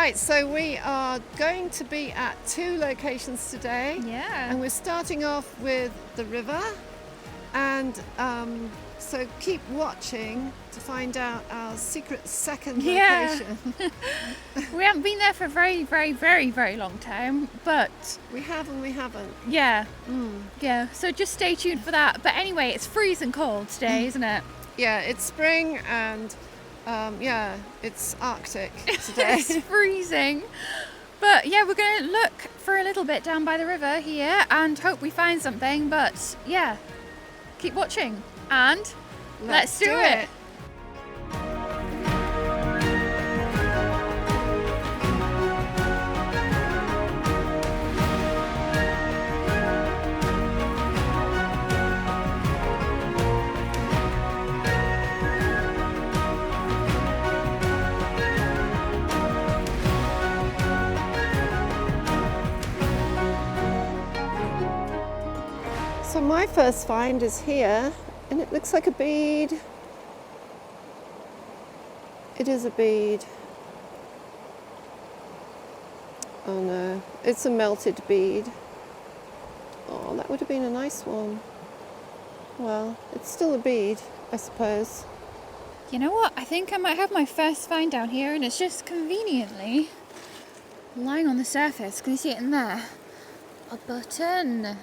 Right, so we are going to be at 2 locations today. Yeah. And we're starting off with the river. And so keep watching to find out our secret second location. We haven't been there for a very, very, very, very long time, but... We have and we haven't. Yeah. Yeah, so just stay tuned for that. But anyway, it's freezing cold today, isn't it? Yeah, it's spring and it's Arctic today. It's freezing. But yeah, we're going to look for a little bit down by the river here and hope we find something. But yeah, keep watching and let's do it. So my first find is here, and it looks like a bead. It is a bead. Oh no, it's a melted bead. Oh, that would have been a nice one. Well, it's still a bead, I suppose. You know what? I think I might have my first find down here, and it's just conveniently lying on the surface. Can you see it in there? A button.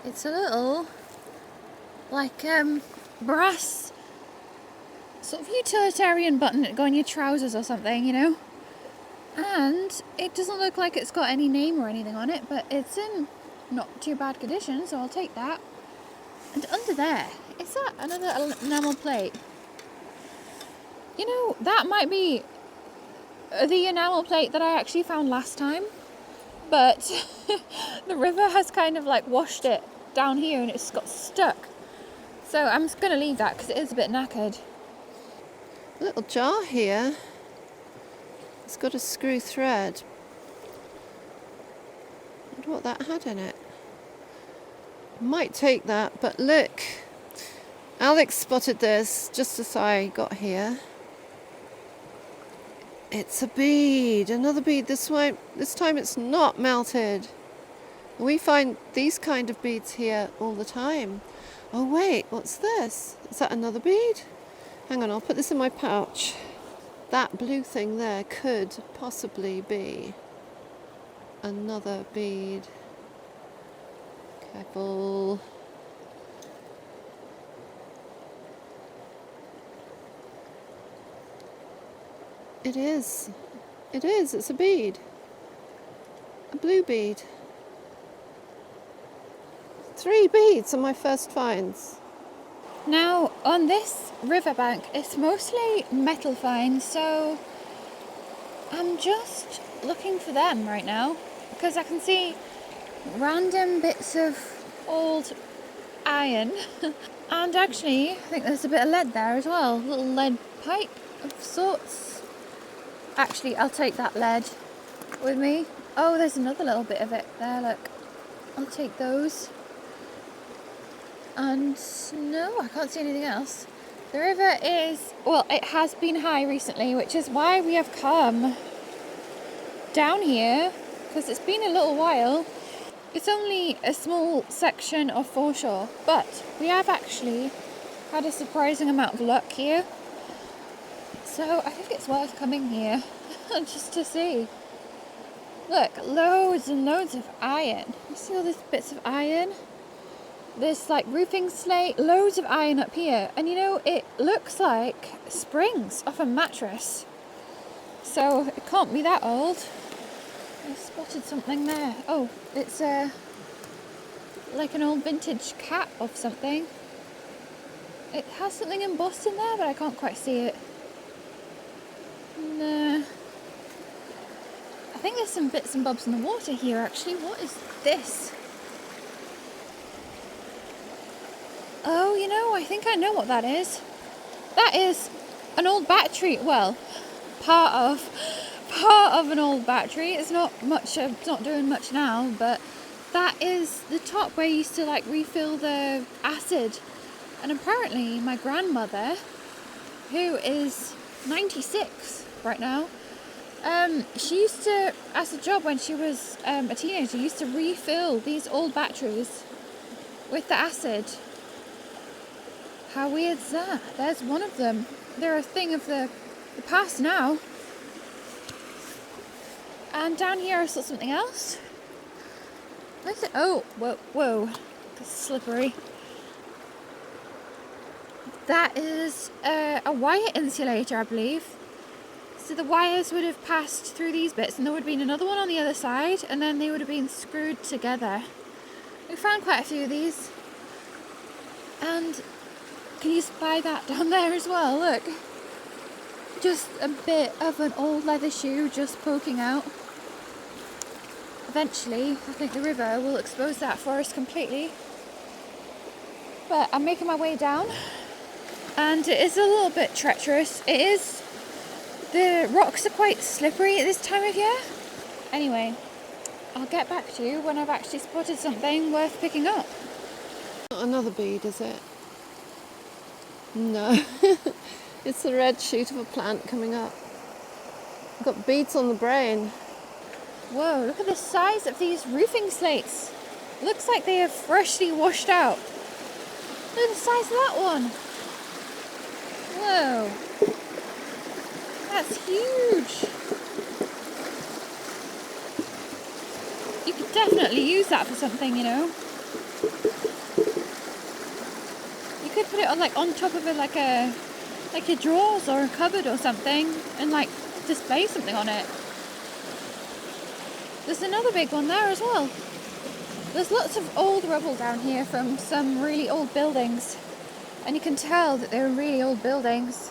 It's a little, like, brass, sort of utilitarian button that go on your trousers or something, you know? And it doesn't look like it's got any name or anything on it, but it's in not too bad condition, so I'll take that. And under there, is that another enamel plate? You know, that might be the enamel plate that I actually found last time, but the river has kind of like washed it down here and it's got stuck. So I'm just going to leave that because it is a bit knackered. A little jar here. It's got a screw thread. I wonder what that had in it. Might take that, but look. Alex spotted this just as I got here. It's a bead, another bead. This time it's not melted. We find these kind of beads here all the time. Oh wait, what's this? Is that another bead? Hang on, I'll put this in my pouch. That blue thing there could possibly be another bead. Careful. It is. It's a bead. A blue bead. 3 beads are my first finds. Now, on this riverbank, it's mostly metal finds, so I'm just looking for them right now because I can see random bits of old iron and actually I think there's a bit of lead there as well, a little lead pipe of sorts. Actually, I'll take that lead with me. Oh, there's another little bit of it there, look. I'll take those. And no, I can't see anything else. The river is, well, it has been high recently, which is why we have come down here, because it's been a little while. It's only a small section of foreshore, but we have actually had a surprising amount of luck here. So I think it's worth coming here just to see. Look, loads and loads of iron. You see all these bits of iron? This like roofing slate, loads of iron up here, and you know, it looks like springs off a mattress, so it can't be that old. I spotted something there. Oh, it's like an old vintage cap of something. It has something embossed in there, but I can't quite see it. No, I think there's some bits and bobs in the water here actually. What is this? Oh, you know, I think I know what that is. That is an old battery. Well, part of an old battery. It's not much. It's not doing much now, but that is the top where you used to like refill the acid. And apparently, my grandmother, who is 96 right now, She used to, as a job when she was a teenager, used to refill these old batteries with the acid. How weird's that? There's one of them. They're a thing of the past now. And down here I saw something else. What's it? Oh, whoa. It's slippery. That is a wire insulator, I believe. So the wires would have passed through these bits and there would have been another one on the other side and then they would have been screwed together. We found quite a few of these. And can you spy that down there as well? Look. Just a bit of an old leather shoe just poking out. Eventually, I think the river will expose that for us completely. But I'm making my way down. And it is a little bit treacherous. It is. The rocks are quite slippery at this time of year. Anyway, I'll get back to you when I've actually spotted something worth picking up. Not another bead, is it? No. It's the red shoot of a plant coming up. I've got beads on the brain. Whoa, look at the size of these roofing slates. Looks like they have freshly washed out. Look at the size of that one. Whoa. That's huge. You could definitely use that for something, you know. You could put it on top of a drawers or a cupboard or something and display something on it. There's another big one there as well. There's lots of old rubble down here from some really old buildings. And you can tell that they're really old buildings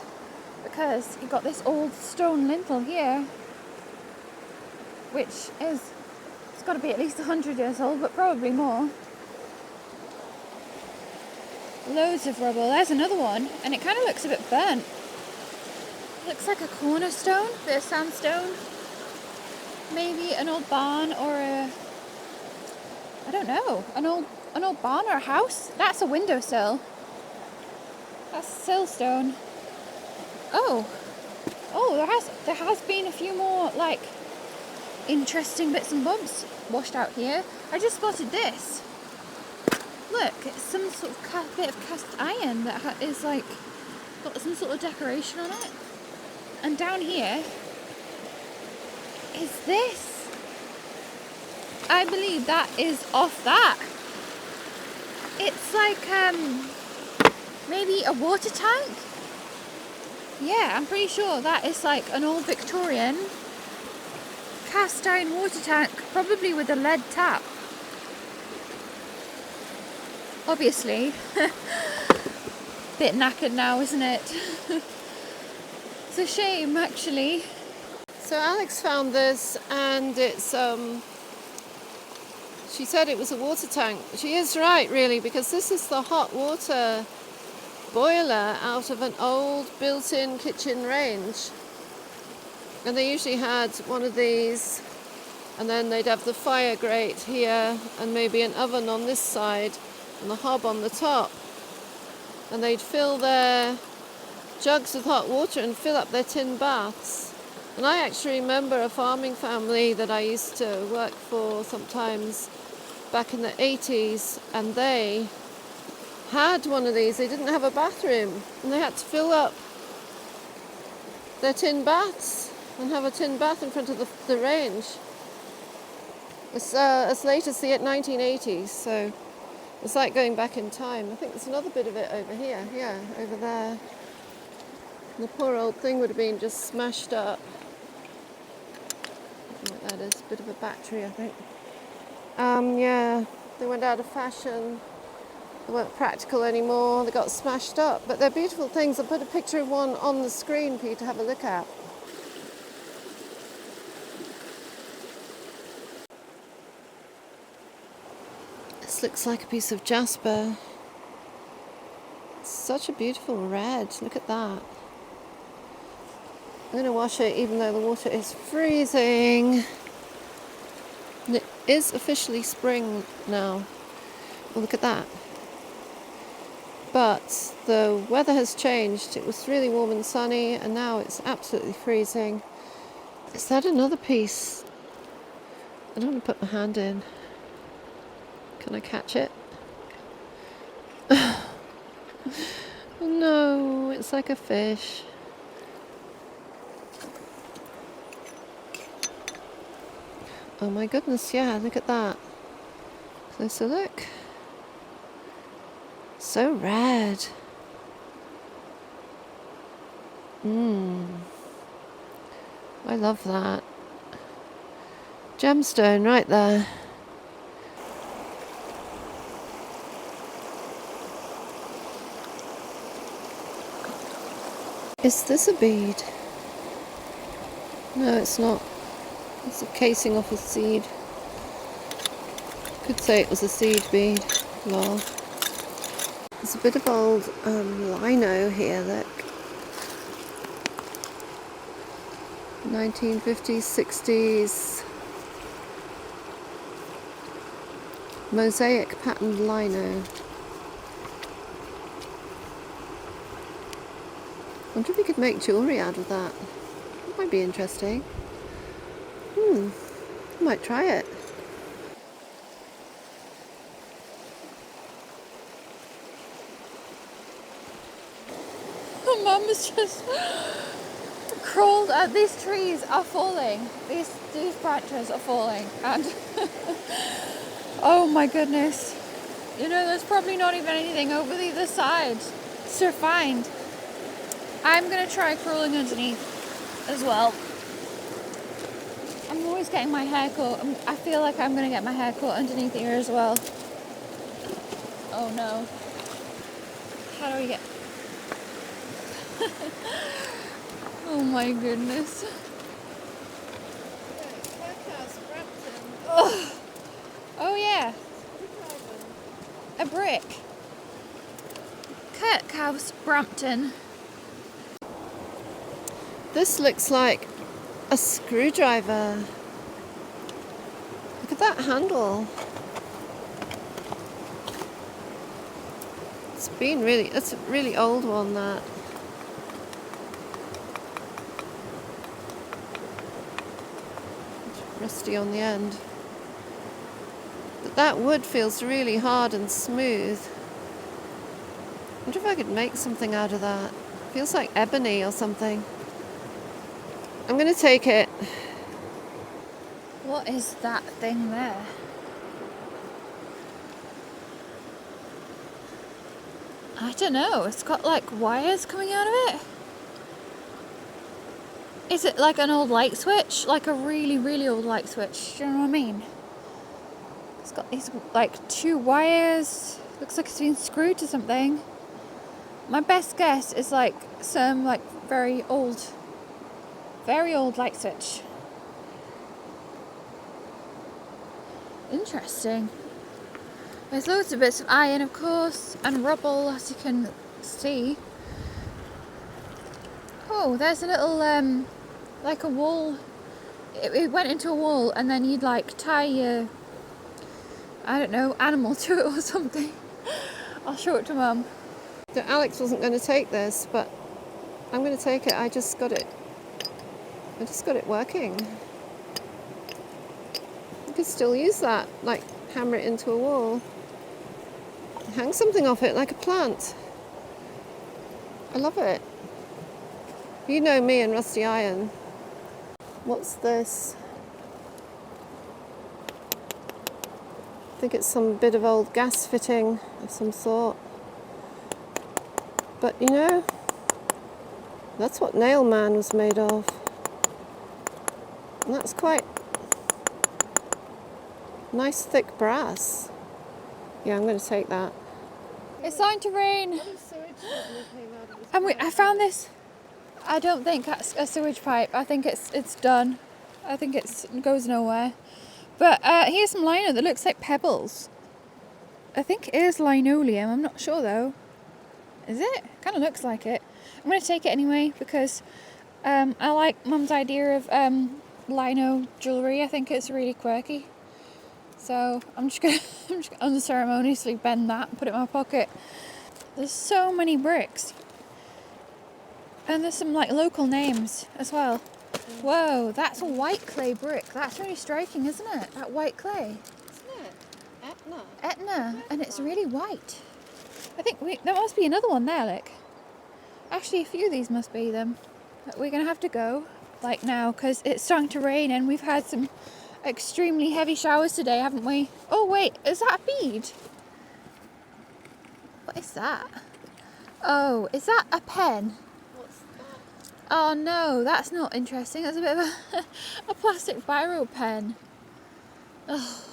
because you've got this old stone lintel here, which it's got to be at least 100 years old, but probably more. Loads of rubble. There's another one, and it kind of looks a bit burnt. Looks like a cornerstone, bit of sandstone. Maybe an old barn or I don't know, an old barn or a house. That's a windowsill. That's siltstone. Oh, there has been a few more interesting bits and bobs washed out here. I just spotted this. Look, it's some sort of bit of cast iron that is got some sort of decoration on it. And down here is this. I believe that is off that. It's maybe a water tank. Yeah, I'm pretty sure that is an old Victorian cast iron water tank, probably with a lead tap. Obviously. Bit knackered now, isn't it? It's a shame, actually. So Alex found this, and it's she said it was a water tank. She is right, really, because this is the hot water boiler out of an old built-in kitchen range. And they usually had one of these, and then they'd have the fire grate here and maybe an oven on this side and the hob on the top. And they'd fill their jugs with hot water and fill up their tin baths. And I actually remember a farming family that I used to work for sometimes back in the 80s, and they had one of these. They didn't have a bathroom, and they had to fill up their tin baths and have a tin bath in front of the range. It's as late as the 1980s, so it's like going back in time. I think there's another bit of it over here, yeah, over there. And the poor old thing would have been just smashed up. Like that is a bit of a battery, I think. Yeah, they went out of fashion. They weren't practical anymore. They got smashed up, but they're beautiful things. I'll put a picture of one on the screen for you to have a look at. This looks like a piece of jasper. It's such a beautiful red. Look at that. I'm going to wash it even though the water is freezing. And it is officially spring now. Well, look at that. But the weather has changed. It was really warm and sunny, and now it's absolutely freezing. Is that another piece? I don't want to put my hand in. Can I catch it? Oh no, it's like a fish. Oh my goodness, yeah, look at that. Closer look. So red. I love that. Gemstone right there. Is this a bead? No, it's not. It's a casing off a seed. Could say it was a seed bead. Lol. There's a bit of old lino here, look. 1950s, 60s. Mosaic patterned lino. Wonder if we could make jewellery out of that. That might be interesting. I might try it. Mum has just crawled out. These trees are falling. These branches are falling, and oh my goodness! You know, there's probably not even anything over the other side to find. I'm gonna try crawling underneath as well. I'm always getting my hair caught. I feel like I'm gonna get my hair caught underneath here as well. Oh no! How do we get? Oh my goodness. Oh yeah. A brick. Kirkhouse, Brampton. This looks like a screwdriver. Look at that handle. It's a really old one, that. Rusty on the end. But that wood feels really hard and smooth. I wonder if I could make something out of that. Feels like ebony or something. I'm going to take it. What is that thing there? I don't know. It's got like wires coming out of it. Is it like an old light switch? Like a really, really old light switch. Do you know what I mean? It's got these like two wires. Looks like it's been screwed to something. My best guess is like some like very old light switch. Interesting. There's loads of bits of iron, of course, and rubble, as you can see. Oh, there's a little like a wall. It went into a wall, and then you'd like tie your, I don't know, animal to it or something. I'll show it to Mum. So Alex wasn't going to take this, but I'm going to take it. I just got it working. You could still use that, like hammer it into a wall. Hang something off it like a plant. I love it. You know me and rusty iron. What's this? I think it's some bit of old gas fitting of some sort. But you know, that's what Nail Man was made of. And that's quite nice thick brass. Yeah, I'm going to take that. It's starting to rain. And I found this. I don't think that's a sewage pipe. I think it's done. I think it goes nowhere. But here's some lino that looks like pebbles. I think it is linoleum. I'm not sure though. Is it? Kind of looks like it. I'm going to take it anyway because I like Mum's idea of lino jewellery. I think it's really quirky. So I'm just gonna unceremoniously bend that and put it in my pocket. There's so many bricks. And there's some like local names as well. Whoa, that's a white clay brick. That's really striking, isn't it? That white clay. Isn't it? Etna. Etna, and it's really white. I think there must be another one there, look. Actually, a few of these must be them. But we're going to have to go, like now, because it's starting to rain and we've had some extremely heavy showers today, haven't we? Oh, wait, is that a bead? What is that? Oh, is that a pen? What's that? Oh no, that's not interesting. That's a bit of a plastic biro pen. Oh,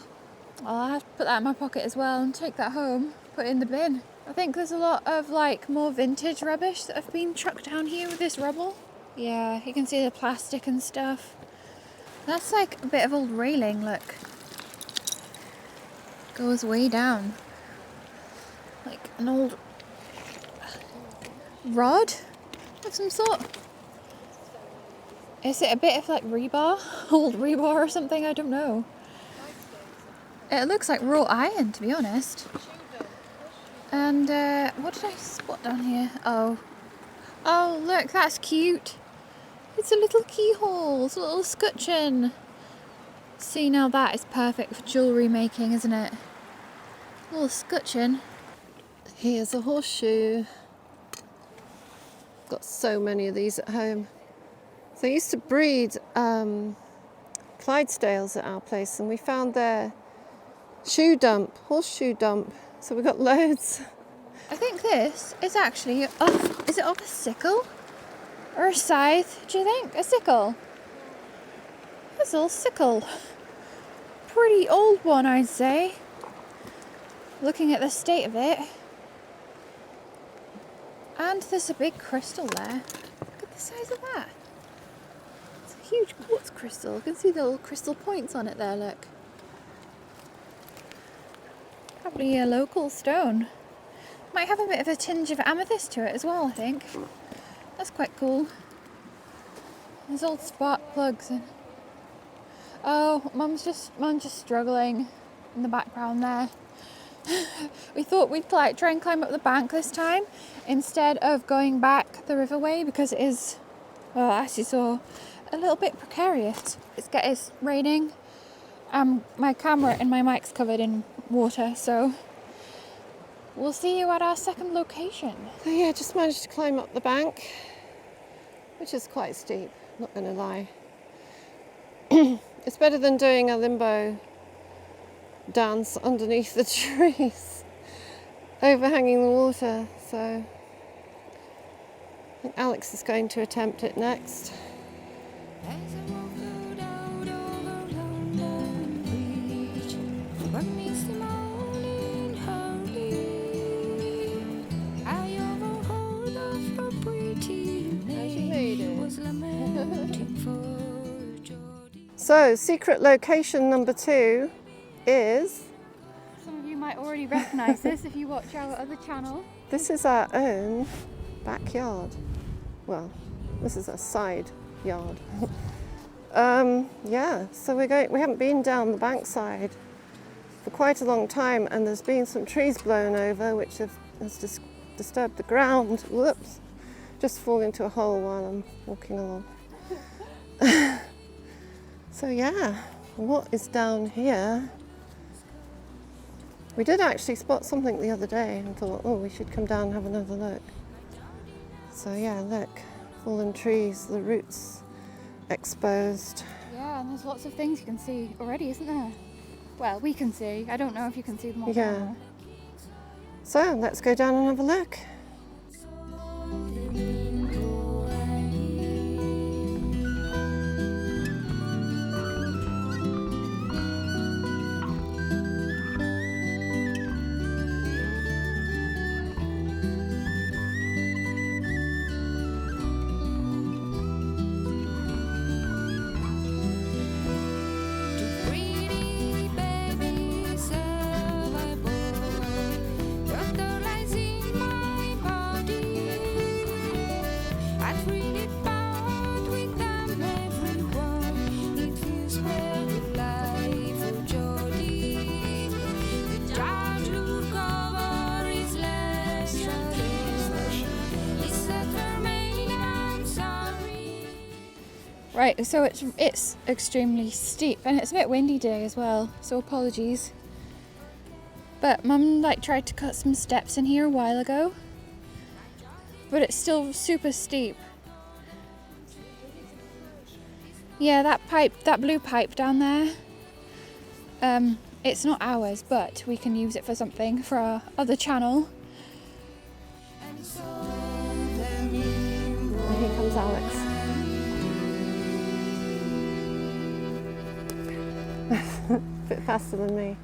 I'll have to put that in my pocket as well and take that home, put it in the bin. I think there's a lot of like more vintage rubbish that have been chucked down here with this rubble. Yeah, you can see the plastic and stuff. That's like a bit of old railing, look. Goes way down. Like an old rod of some sort. Is it a bit of like rebar? Old rebar or something? I don't know. It looks like raw iron, to be honest. And what did I spot down here? Oh, look, that's cute. It's a little keyhole. It's a little scutcheon. See, now that is perfect for jewellery making, isn't it? A little scutcheon. Here's a horseshoe. Got so many of these at home. So I used to breed Clydesdales at our place, and we found their horseshoe dump. So we got loads. I think this is actually is it off a sickle? Or a scythe, do you think? A sickle? It's a little sickle. Pretty old one, I'd say. Looking at the state of it. And there's a big crystal there. Look at the size of that. It's a huge quartz crystal. You can see the little crystal points on it there, look. Probably a local stone. Might have a bit of a tinge of amethyst to it as well, I think. That's quite cool. There's old spark plugs and oh, Mum's just struggling in the background there. We thought we'd try and climb up the bank this time instead of going back the riverway because it is, well, as you saw, a little bit precarious. It's raining. My camera and my mic's covered in water, so we'll see you at our second location. So yeah, just managed to climb up the bank, which is quite steep, not going to lie. It's better than doing a limbo dance underneath the trees, overhanging the water. So I think Alex is going to attempt it next. So, secret location number 2 is... Some of you might already recognise this if you watch our other channel. This is our own backyard. Well, this is a side yard. Yeah, so we haven't been down the bankside for quite a long time, and there's been some trees blown over which has disturbed the ground. Whoops! Just fall into a hole while I'm walking along. So yeah, what is down here? We did actually spot something the other day and thought, oh, we should come down and have another look. So yeah, look, fallen trees, the roots exposed. Yeah, and there's lots of things you can see already, isn't there? Well, we can see. I don't know if you can see them all. Yeah. So let's go down and have a look. Right, so it's extremely steep and it's a bit windy today as well, so apologies. But Mum tried to cut some steps in here a while ago, but it's still super steep. Yeah, that blue pipe down there, it's not ours, but we can use it for something for our other channel. And here comes Alex. A bit faster than me.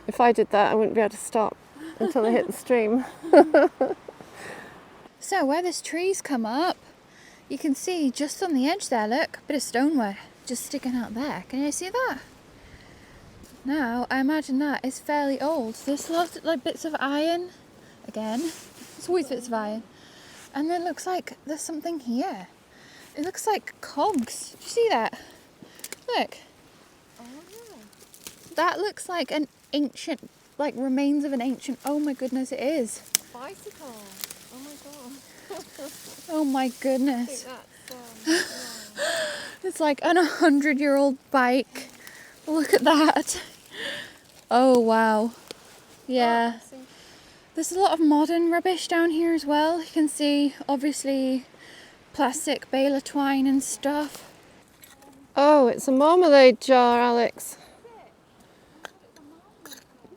If I did that, I wouldn't be able to stop until I hit the stream. So where this tree's come up, you can see just on the edge there, look, a bit of stoneware just sticking out there. Can you see that? Now, I imagine that is fairly old. There's lots of bits of iron, again. It's always bits of iron. And then it looks like there's something here. It looks like cogs. Do you see that? Look. That looks like an ancient, remains of an ancient, oh my goodness, it is. Bicycle. Oh my god. Oh my goodness. That's, It's like an 100-year-old bike. Look at that. Oh wow. Yeah. There's a lot of modern rubbish down here as well. You can see, obviously, plastic baler twine and stuff. Oh, it's a marmalade jar, Alex.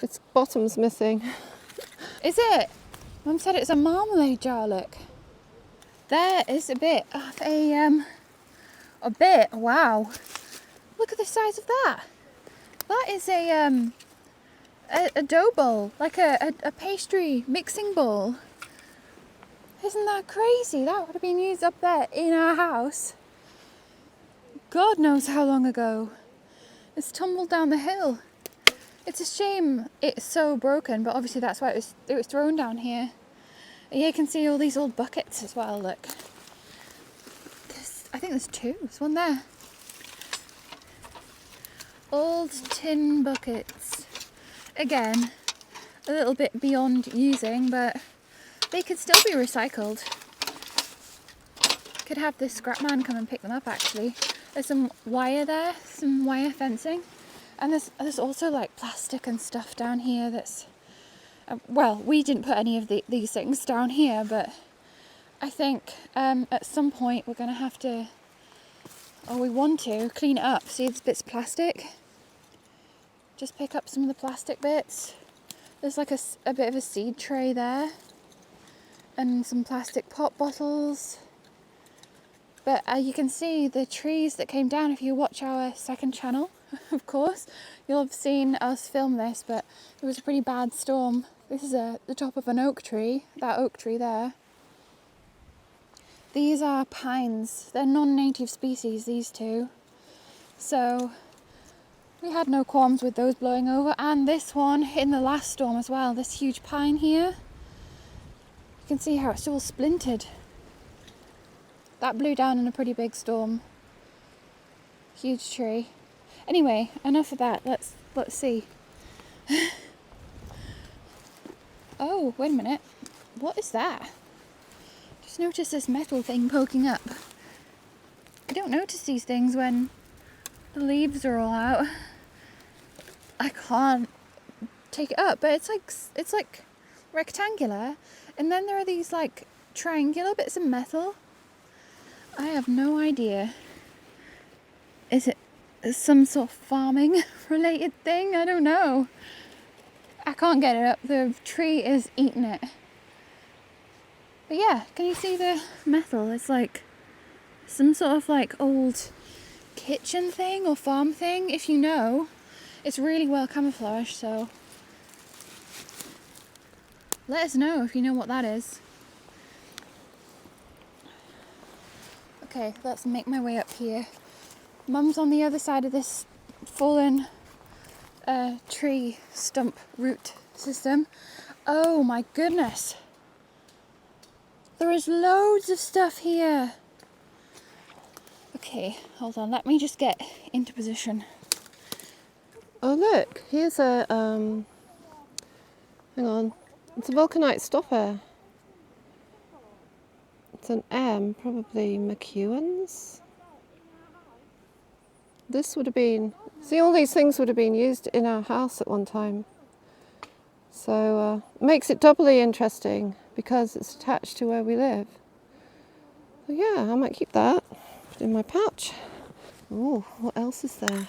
Its bottom's missing. Is it? Mum said it's a marmalade jar, look. There is a bit of wow. Look at the size of that. That is a dough bowl, like a pastry mixing bowl. Isn't that crazy? That would have been used up there in our house. God knows how long ago. It's tumbled down the hill. It's a shame it's so broken, but obviously that's why it was thrown down here. And you can see all these old buckets as well, look. I think there's two. There's one there. Old tin buckets. Again, a little bit beyond using, but they could still be recycled. Could have this scrap man come and pick them up actually. There's some wire there, some wire fencing. And there's also plastic and stuff down here that's... well, we didn't put any of these things down here, but I think at some point we're going to have to, or we want to, clean it up. See this bit's plastic? Just pick up some of the plastic bits. There's a bit of a seed tray there. And some plastic pop bottles. But you can see the trees that came down if you watch our second channel. Of course, you'll have seen us film this, but it was a pretty bad storm. This is the top of an oak tree, that oak tree there. These are pines. They're non-native species, these two. So we had no qualms with those blowing over. And this one in the last storm as well, this huge pine here. You can see how it's all splintered. That blew down in a pretty big storm. Huge tree. Anyway, enough of that. Let's see. Oh, wait a minute. What is that? Just noticed this metal thing poking up. I don't notice these things when the leaves are all out. I can't take it up, but it's like rectangular, and then there are these triangular bits of metal. I have no idea. Is it some sort of farming related thing? I don't know. I can't get it up. The tree is eating it. But yeah, can you see the metal? It's like some sort of old kitchen thing or farm thing. If you know, it's really well camouflaged, so let us know if you know what that is. Okay, let's make my way up here. Mum's on the other side of this fallen tree stump root system. Oh my goodness. There is loads of stuff here. Okay, hold on. Let me just get into position. Oh look, here's a hang on. It's a vulcanite stopper. It's an M, probably McEwen's. This would have been, see, all these things would have been used in our house at one time. So it makes it doubly interesting because it's attached to where we live. So yeah, I might keep that, put it in my pouch. Oh, what else is there?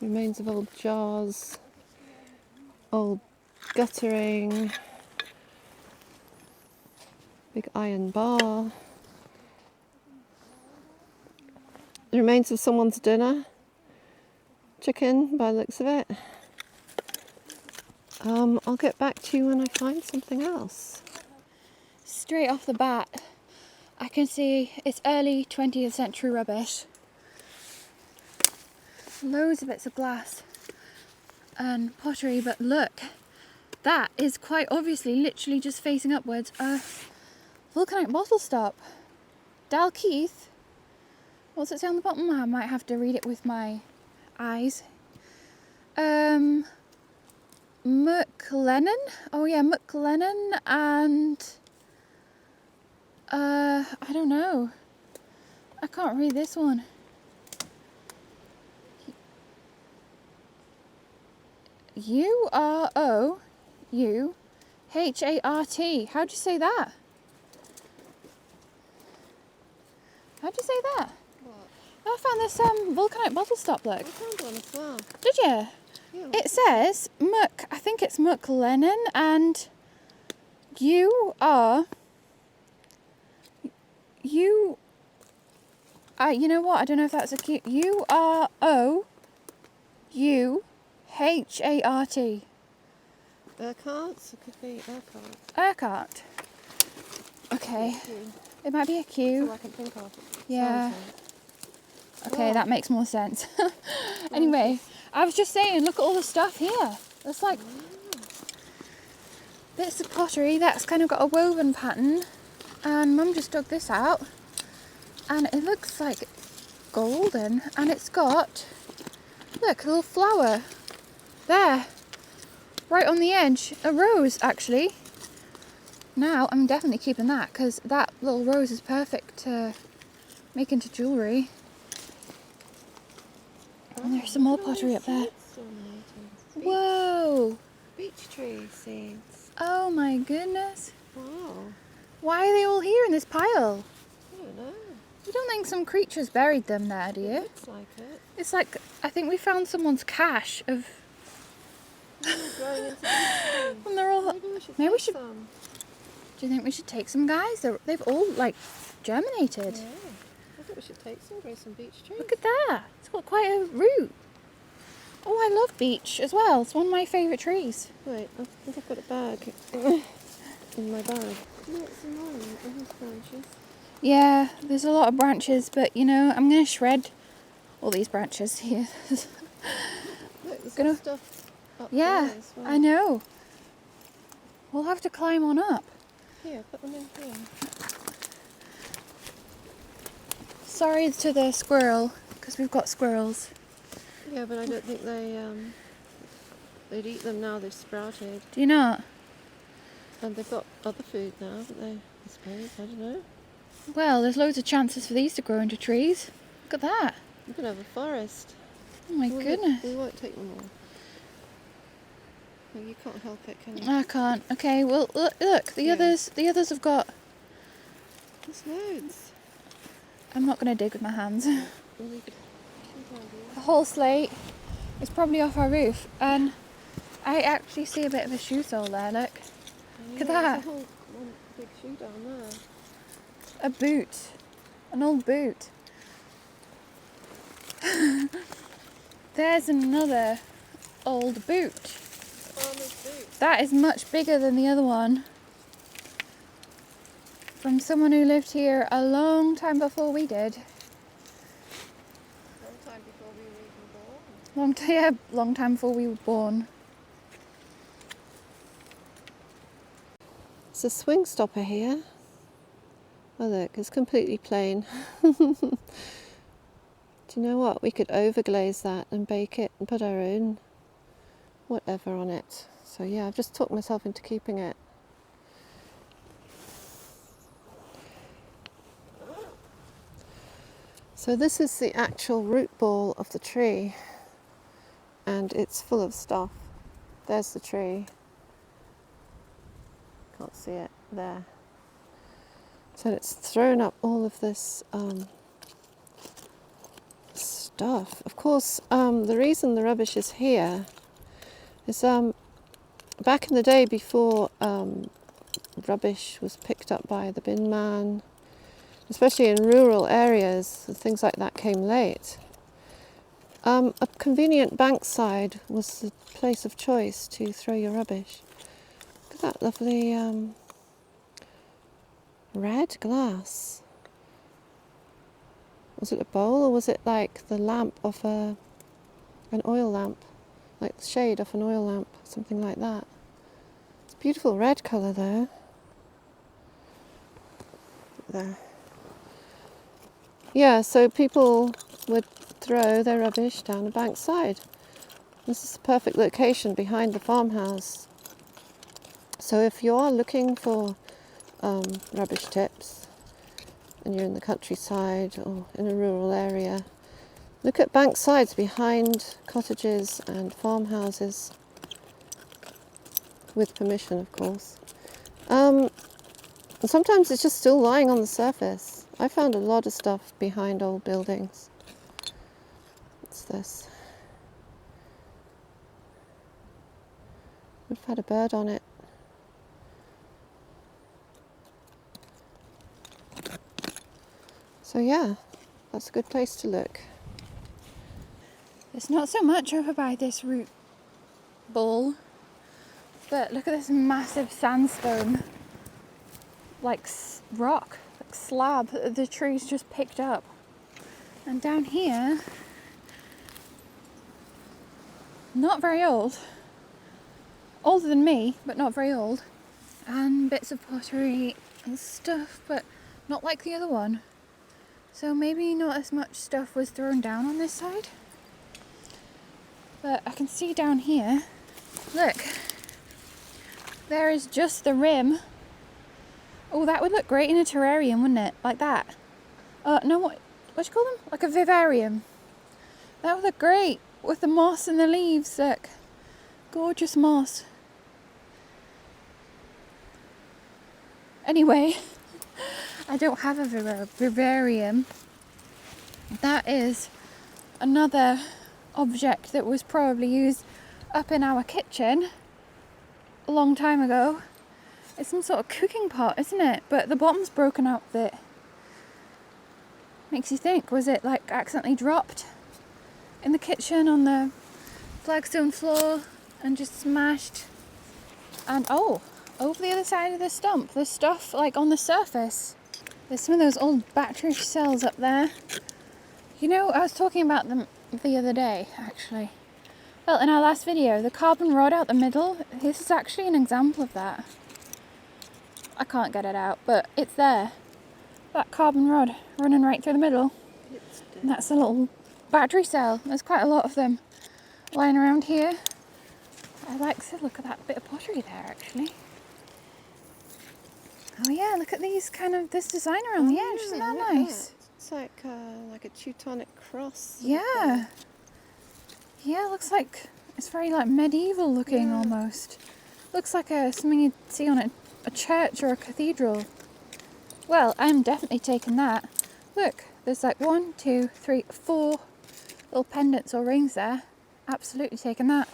Remains of old jars, old guttering, big iron bar. The remains of someone's dinner. Chicken, by the looks of it. I'll get back to you when I find something else. Straight off the bat, I can see it's early 20th century rubbish. Loads of bits of glass and pottery, but look, that is quite obviously literally just facing upwards a volcanic bottle stop. Dalkeith. What's it say on the bottom? I might have to read it with my eyes. McLennan? Oh yeah, McLennan and I don't know. I can't read this one. Urouhart. How'd you say that? How'd you say that? What? I found this volcanic bottle stop, look. I found one as well. Did you? Yeah. It says I think it's McLennan and you know what? I don't know if that's a cute. Urouhart. Urquhart? It could be Urquhart. Urquhart. Okay. It might be a Q. That's all I can think of. Yeah. Sounds like. Okay, Oh. that makes more sense. Anyway, I was just saying, look at all the stuff here. There's like bits of pottery that's kind of got a woven pattern. And Mum just dug this out. And it looks like golden. And it's got, look, a little flower. There. Right on the edge. A rose, actually. Now, I'm definitely keeping that because that little rose is perfect to make into jewellery. And there's some more pottery up there. Whoa! Beech tree seeds. Oh my goodness. Wow. Why are they all here in this pile? I don't know. You don't think some creatures buried them there, do It you? looks like it. It's like, I think we found someone's cache of... Growing into beech trees. And they're all... Maybe we Maybe we should- should take some. Do you think we should take some, guys? They've all, like, germinated. Yeah. I think we should take some, grow some beech trees. Look at that. It's got quite a root. Oh, I love beech as well. It's one of my favourite trees. Wait, I think I've got a bag in my bag. No, it's annoying. All these branches. Yeah, there's a lot of branches, but, you know, I'm going to shred all these branches here. Look, there's Gonna- some stuff up Yeah, there as well. I know. We'll have to climb on up. Here, put them in here. Sorry to the squirrel, because we've got squirrels. Yeah, but I don't think they'd eat them now they've sprouted. Do you not? And they've got other food now, haven't they? I suppose, I don't know. Well, there's loads of chances for these to grow into trees. Look at that. You can have a forest. Oh my goodness. We won't take them all. No, you can't help it, can you? I can't. Okay, well, look, the Yeah. others have got... There's loads. I'm not going to dig with my hands. Well, you could The whole slate is probably off our roof, and I actually see a bit of a shoe sole there, look. Look at that. There's a whole one big shoe down there. A boot. An old boot. There's another old boot. Farmer's boot. That is much bigger than the other one. From someone who lived here a long time before we did. Long time before we were even born. Long time before we were born. There's a swing stopper here. Oh look, it's completely plain. Do you know what? We could overglaze that and bake it and put our own whatever on it. So yeah, I've just talked myself into keeping it. So this is the actual root ball of the tree, and it's full of stuff. There's the tree. Can't see it there. So it's thrown up all of this stuff. Of course, the reason the rubbish is here is back in the day, before rubbish was picked up by the bin man, especially in rural areas, things like that came late. A convenient bankside was the place of choice to throw your rubbish. Look at that lovely red glass. Was it a bowl, or was it like the lamp of an oil lamp? Like the shade of an oil lamp, something like that. It's a beautiful red colour though. There. Yeah, so people would throw their rubbish down a bankside. This is the perfect location behind the farmhouse. So if you are looking for rubbish tips and you're in the countryside or in a rural area, look at banksides behind cottages and farmhouses, with permission of course. And sometimes it's just still lying on the surface. I found a lot of stuff behind old buildings. What's this? Would have had a bird on it. So yeah, that's a good place to look. There's not so much over by this root ball, but look at this massive sandstone, like rock, like slab that the trees just picked up. And down here, not very old, older than me, but not very old, and bits of pottery and stuff, but not like the other one. So maybe not as much stuff was thrown down on this side. But I can see down here, look, there is just the rim. Oh, that would look great in a terrarium, wouldn't it? Like that. No, what do you call them? Like a vivarium. That would look great with the moss and the leaves, look. Gorgeous moss. Anyway, I don't have a vivarium. That is another object that was probably used up in our kitchen a long time ago. It's some sort of cooking pot, isn't it? But the bottom's broken out a bit. Makes you think, was it like accidentally dropped in the kitchen on the flagstone floor and just smashed? And oh, over the other side of the stump, there's stuff like on the surface. There's some of those old battery cells up there. You know, I was talking about them the other day, actually. Well, in our last video, the carbon rod out the middle, this is actually an example of that. I can't get it out, but it's there. That carbon rod running right through the middle. And that's a little battery cell. There's quite a lot of them lying around here. I like to look at that bit of pottery there, actually. Oh yeah, look at these this design around the edge. Isn't that nice? It's like a Teutonic cross. Yeah. Yeah, looks like it's very like medieval looking almost. Looks like something you'd see on a church or a cathedral. Well, I'm definitely taking that. Look, there's like 1, 2, 3, 4 little pendants or rings there. Absolutely taking that.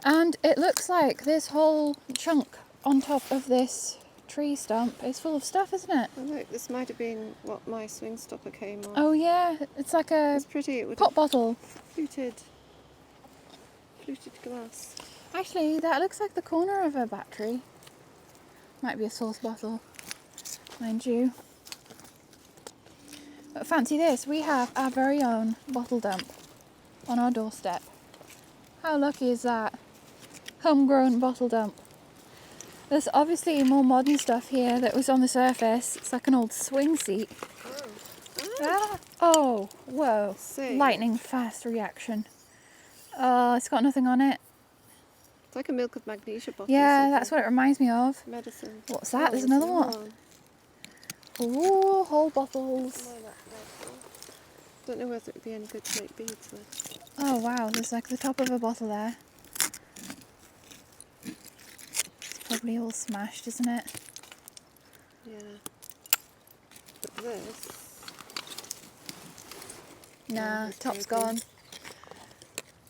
And it looks like this whole chunk on top of this tree stump is full of stuff, isn't it? Oh, look, this might have been what my swing stopper came on. Oh yeah, it's like a It's pretty. It would pop bottle. Fluted glass. Actually, that looks like the corner of a battery. Might be a sauce bottle, mind you. But fancy this, we have our very own bottle dump on our doorstep. How lucky is that? Homegrown bottle dump. There's obviously more modern stuff here that was on the surface. It's like an old swing seat. Oh, whoa. See. Lightning fast reaction. Oh, it's got nothing on it. It's like a milk of magnesia bottle. Yeah, that's what it reminds me of. Medicine. What's that? There's another one. Ooh, whole bottles. Don't know whether it would be any good to make beads with. Oh wow, there's like the top of a bottle there. It's probably all smashed, isn't it? Yeah. But this... Nah, it's top's broken. gone.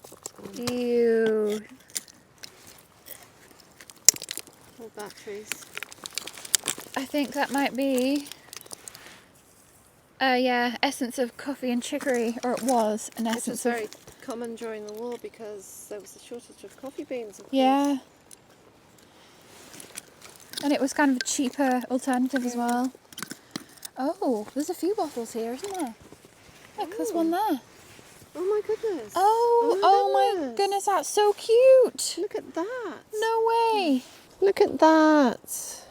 Top's gone. Ew. More batteries. I think that might be yeah, essence of coffee and chicory, or it was an This essence was very common during the war because there was a shortage of coffee beans, of course. Yeah. And it was kind of a cheaper alternative as well. Oh, there's a few bottles here, isn't there? Look, there's one there. Oh my goodness. Oh my goodness, that's so cute. Look at that. No way. Look at that.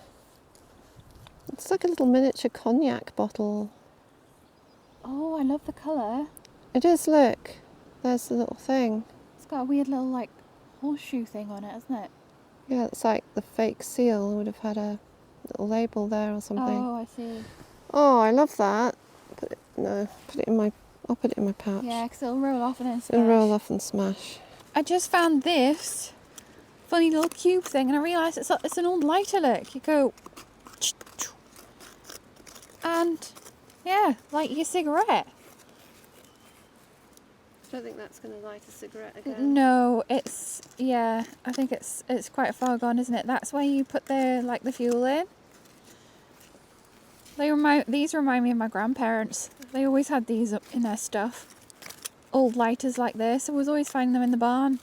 It's like a little miniature cognac bottle. Oh, I love the colour. It is, look. There's the little thing. It's got a weird little like horseshoe thing on it, hasn't it? Yeah, it's like the fake seal would have had a little label there or something. Oh, I see. Oh, I love that. I'll put it in my pouch. Yeah, because it'll roll off and then smash. It'll roll off and smash. I just found this funny little cube thing and I realised it's an old lighter, look. You go... And, yeah, light your cigarette. I don't think that's going to light a cigarette again. No, it's... Yeah, I think it's quite far gone, isn't it? That's where you put the fuel in. These remind me of my grandparents. They always had these up in their stuff. Old lighters like this. I was always finding them in the barn.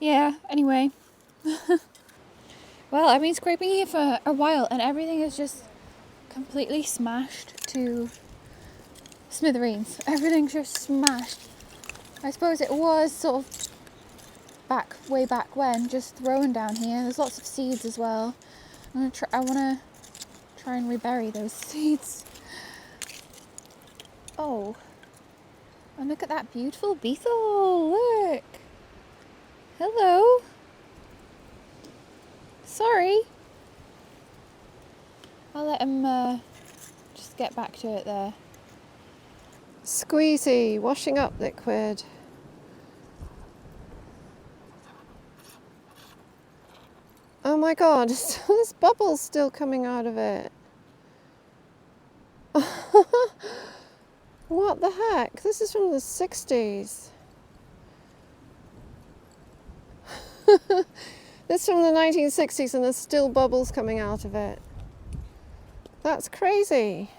Yeah, anyway. Well, I've been scraping here for a while and everything is just completely smashed to smithereens. Everything's just smashed. I suppose it was sort of way back when, just thrown down here. There's lots of seeds as well. I want to try and rebury those seeds. Oh, and look at that beautiful beetle. Look. Hello. Sorry. I'll let him just get back to it there. Squeezy, washing up liquid. Oh my god, there's bubbles still coming out of it. What the heck? This is from the 60s. This is from the 1960s and there's still bubbles coming out of it. That's crazy.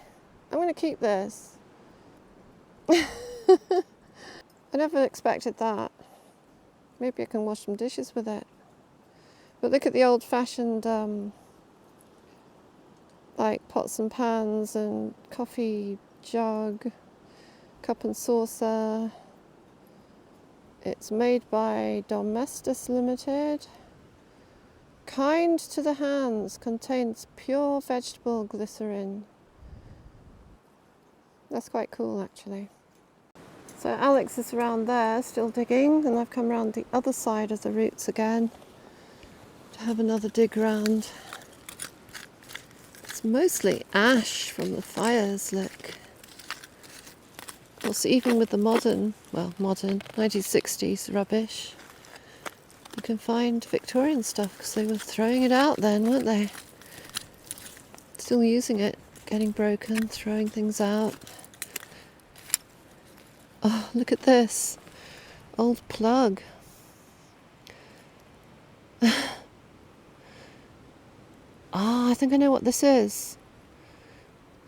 I'm going to keep this. I never expected that. Maybe I can wash some dishes with it. But look at the old-fashioned like pots and pans and coffee jug, cup and saucer. It's made by Domestos Limited. Kind to the hands, contains pure vegetable glycerin. That's quite cool actually. So Alex is around there still digging, and I've come around the other side of the roots again to have another dig round. It's mostly ash from the fires, look. Of course, even with the modern 1960s rubbish, you can find Victorian stuff because they were throwing it out then, weren't they? Still using it, getting broken, throwing things out. Oh, look at this. Old plug. I think I know what this is.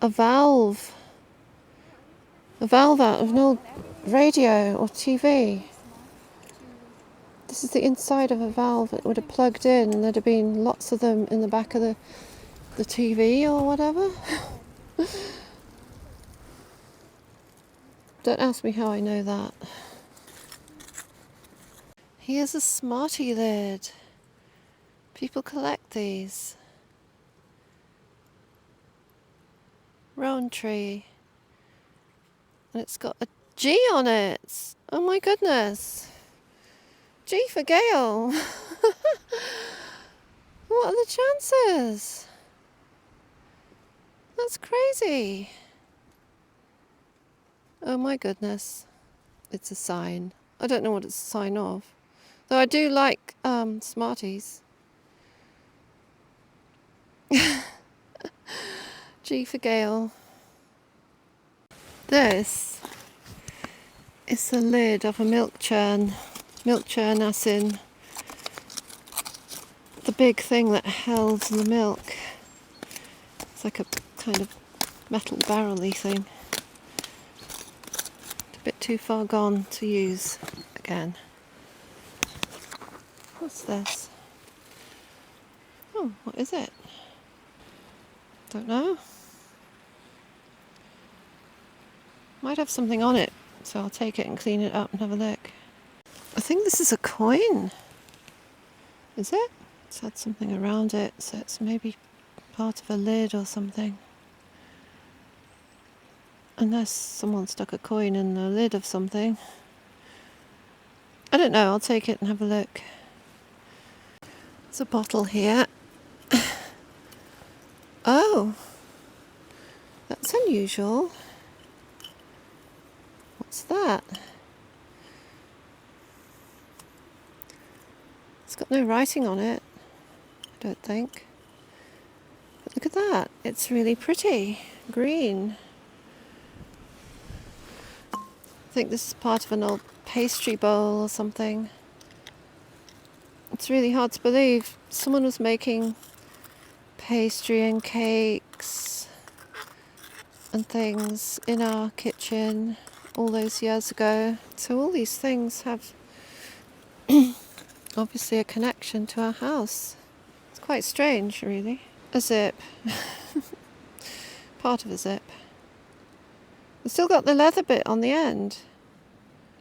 A valve. A valve out of an old radio or TV. This is the inside of a valve that would have plugged in, and there'd have been lots of them in the back of the TV or whatever. Don't ask me how I know that. Here's a Smartie lid. People collect these. Rowan tree. And it's got a G on it. Oh my goodness. G for Gail. What are the chances? That's crazy. Oh my goodness. It's a sign. I don't know what it's a sign of. Though I do like Smarties. G for Gail. This is the lid of a milk churn. Milk churn as in the big thing that held the milk. It's like a kind of metal barrel-y thing. It's a bit too far gone to use again. What's this? Oh, what is it? Don't know. Might have something on it, so I'll take it and clean it up and have a look. I think this is a coin. Is it? It's had something around it, so it's maybe part of a lid or something. Unless someone stuck a coin in the lid of something. I don't know, I'll take it and have a look. There's a bottle here. Oh, that's unusual. What's that? It's got no writing on it, I don't think. But look at that, it's really pretty, green. I think this is part of an old pastry bowl or something. It's really hard to believe. Someone was making pastry and cakes and things in our kitchen all those years ago. So all these things have obviously a connection to our house. It's quite strange, really. A zip. Part of a zip. It's still got the leather bit on the end.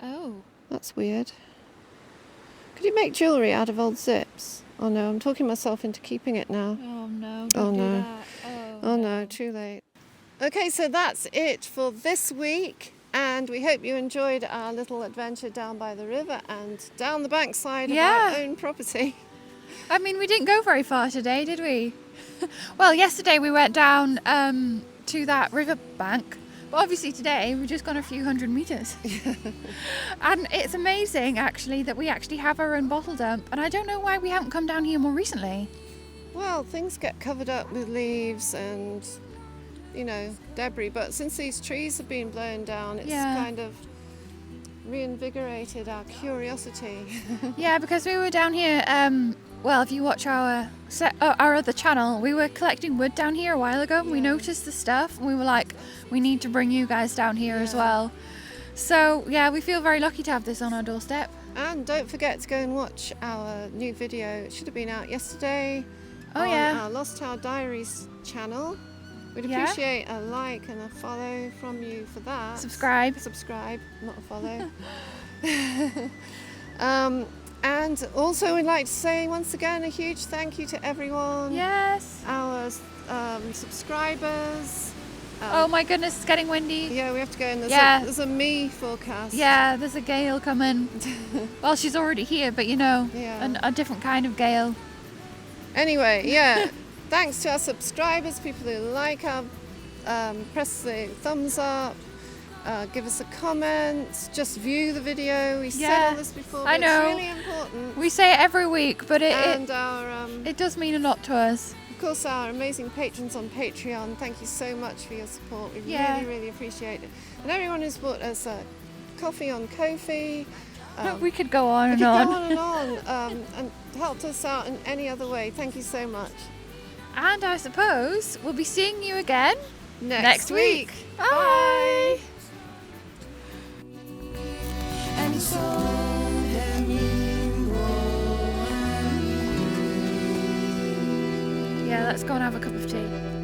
Oh. That's weird. Could you make jewellery out of old zips? Oh no, I'm talking myself into keeping it now. Oh no, Oh don't do no. that. Oh no, too late. Okay, so that's it for this week, and we hope you enjoyed our little adventure down by the river and down the bankside of our own property. I mean, we didn't go very far today, did we? Well, yesterday we went down to that riverbank, but obviously today we've just gone a few hundred metres. And it's amazing, actually, that we actually have our own bottle dump, and I don't know why we haven't come down here more recently. Well, things get covered up with leaves and, you know, debris, but since these trees have been blown down, it's kind of reinvigorated our curiosity. Yeah, because we were down here, well, if you watch our other channel, we were collecting wood down here a while ago, and we noticed the stuff, and we were like, we need to bring you guys down here as well. So, yeah, we feel very lucky to have this on our doorstep. And don't forget to go and watch our new video. It should have been out yesterday on our Lost Tower Diaries channel. We'd appreciate a like and a follow from you for that. Subscribe, not a follow. And also we'd like to say once again a huge thank you to everyone. Yes. Our subscribers. Oh my goodness, it's getting windy. Yeah, we have to go in. There's a me forecast. Yeah, there's a gale coming. Well, she's already here, but you know, a different kind of gale. Anyway, yeah, thanks to our subscribers, people who like our, press the thumbs up, give us a comment, just view the video. We said all this before, but it's really important. We say it every week, but it does mean a lot to us. Of course, our amazing patrons on Patreon, thank you so much for your support. We really, really appreciate it. And everyone who's bought us a coffee on Ko-fi. We could go on and on. And helped us out in any other way. Thank you so much. And I suppose we'll be seeing you again next week. Bye. And so Yeah, let's go and have a cup of tea.